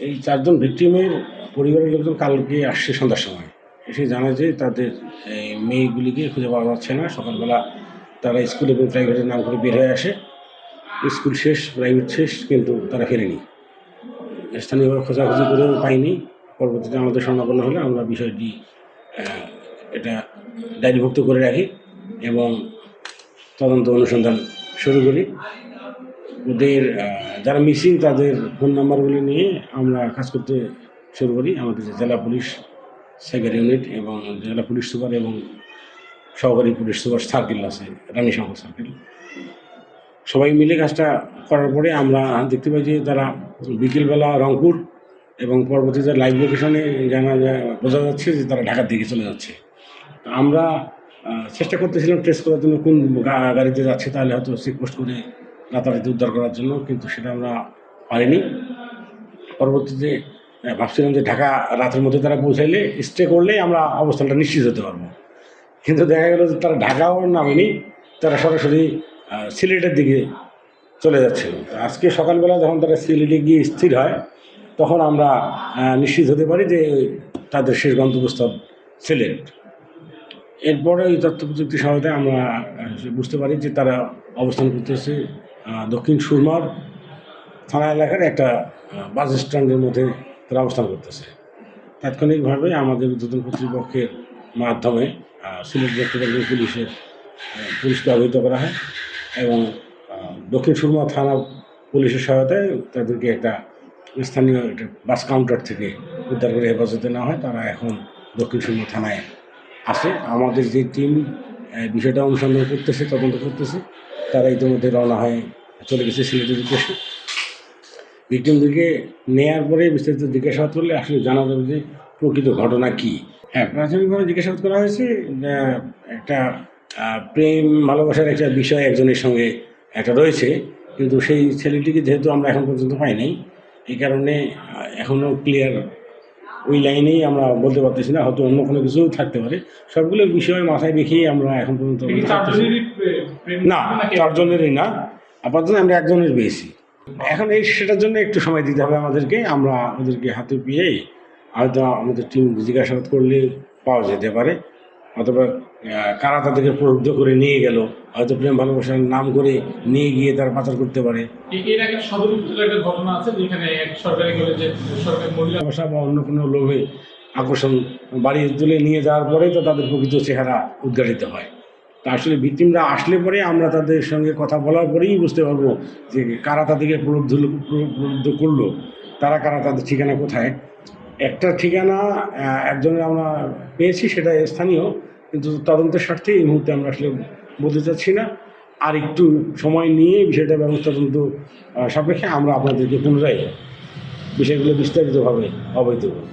এই ৪ জন ভিকটিমের পরিবারের লোকজন কালকে আসছে সন্ধ্যার সময়। এসে জানায় যে তাদের এই মেয়েগুলিকে খুঁজে পাওয়া যাচ্ছে না। সকালবেলা তারা স্কুল এবং প্রাইভেটের নাম করে বের হয়ে আসে। স্কুল শেষ, প্রাইভেট শেষ, কিন্তু তারা ফেরেনি। স্থানীয়ভাবে খোঁজাখুঁজি করেও পাইনি। পরবর্তীতে আমাদের শরণাপন্ন হলে আমরা বিষয়টি এটা ডায়েরিভুক্ত করে রাখি এবং তদন্ত অনুসন্ধান শুরু করি। ওদের যারা মিসিং তাদের ফোন নাম্বারগুলি নিয়ে আমরা কাজ করতে শুরু করি। আমাদের যে জেলা পুলিশ সাইবার ইউনিট এবং জেলা পুলিশ সুপার এবং সহকারী পুলিশ সুপার সার্কেল আছে, রানীশঙ্কর সার্কেল, সবাই মিলে কাজটা করার পরে আমরা দেখতে পাই যে তারা বিকেলবেলা রংপুর এবং পরবর্তীতে লাইভ লোকেশনে বোঝা যাচ্ছে যে তারা ঢাকার দিকে চলে যাচ্ছে। তো আমরা চেষ্টা করতেছিলাম ট্রেস করার জন্য কোন গাড়িতে যাচ্ছে, তাহলে হয়তো চেকপোস্ট করে রাতারাতি উদ্ধার করার জন্য, কিন্তু সেটা আমরা পারিনি। পরবর্তীতে ভাবছিলাম যে ঢাকা রাতের মধ্যে তারা পৌঁছাইলে স্টে করলে আমরা অবস্থানটা নিশ্চিত হতে পারবো, কিন্তু দেখা গেল যে তারা ঢাকাও নামেনি, তারা সরাসরি সিলেটের দিকে চলে যাচ্ছিল। আজকে সকালবেলা যখন তারা সিলেটে গিয়ে স্থির হয় তখন আমরা নিশ্চিত হতে পারি যে তাদের শেষ গন্তব্যস্থল সিলেট। এরপরে এই তথ্য প্রযুক্তি সহায়তায় আমরা বুঝতে পারি যে তারা অবস্থান করতেছে দক্ষিণ সুরমার থানা এলাকার একটা বাস স্ট্যান্ডের মধ্যে তারা অবস্থান করতেছে। তাৎক্ষণিকভাবে আমাদের ঊর্ধ্বতন কর্তৃপক্ষের মাধ্যমে সিলেট মেট্রোপলিটন পুলিশকে অবহিত করা হয় এবং দক্ষিণ সুরমা থানা পুলিশের সহায়তায় তাদেরকে একটা স্থানীয় একটা বাস কাউন্টার থেকে উদ্ধার করে হেফাজতে নেওয়া হয়। তারা এখন দক্ষিণ সুরমা থানায় আসে। আমাদের যে টিম বিষয়টা অনুসন্ধান করতেছে, তদন্ত করতেছে, তারা ইতিমধ্যে রওনা হয়ে চলে গেছে সিলেটের উদ্দেশ্যে। ভিকটিমদেরকে নেওয়ার পরে বিস্তারিত জিজ্ঞাসাবাদ করলে আসলে জানা যাবে যে প্রকৃত ঘটনা কী। হ্যাঁ, প্রাথমিকভাবে জিজ্ঞাসাবাদ করা হয়েছে। একটা প্রেম ভালোবাসার একটা বিষয় একজনের সঙ্গে একটা রয়েছে, কিন্তু সেই ছেলেটিকে যেহেতু আমরা এখন পর্যন্ত পাই নাই, এই কারণে এখনও ক্লিয়ার ওই লাইনেই আমরা বলতে পারতেছি না, হয়তো অন্য কোনো কিছুও থাকতে পারে। সবগুলো বিষয় মাথায় রেখেই আমরা এখন পর্যন্ত না, 4 জনেরই না, আপাতত আমরা একজনের পেয়েছি। এখন সেটার জন্য একটু সময় দিতে হবে আমাদেরকে। আমরা ওদেরকে হাতে পেয়ে হয়তো আমাদের টিম জিজ্ঞাসাবাদ করলে পাওয়া যেতে পারে, অথবা কারা তাদেরকে প্রলুব্ধ করে নিয়ে গেল, হয়তো প্রেম ভালোবাসার নাম করে নিয়ে গিয়ে তারা পাচার করতে পারে। এর আগে সদর উপজেলার একটা ঘটনা আছে যেখানে এক সরকারি কলেজে সরকারি মহিলা ভালোবাসা বা অন্য কোনো লোভে আকর্ষণ বাড়িয়ে তুলে নিয়ে যাওয়ার পরেই তো তাদের প্রকৃত চেহারা উদ্ঘাটিত হয়। তা আসলে ভিকটিমরা আসলে পরে আমরা তাদের সঙ্গে কথা বলার পরেই বুঝতে পারবো যে কারা তাদেরকে প্রলুব্ধ করলো, তারা কারা, তাদের ঠিকানা কোথায়। একটা ঠিকানা একজনের আমরা পেয়েছি, সেটা স্থানীয়, কিন্তু তদন্তের স্বার্থে এই মুহূর্তে আমরা আসলে বলতে চাচ্ছি না। আর একটু সময় নিয়ে বিষয়টা ব্যবস্থা তদন্ত সাপেক্ষে আমরা আপনাদেরকে পুনরায় বিষয়গুলো বিস্তারিতভাবে অবহিত করব।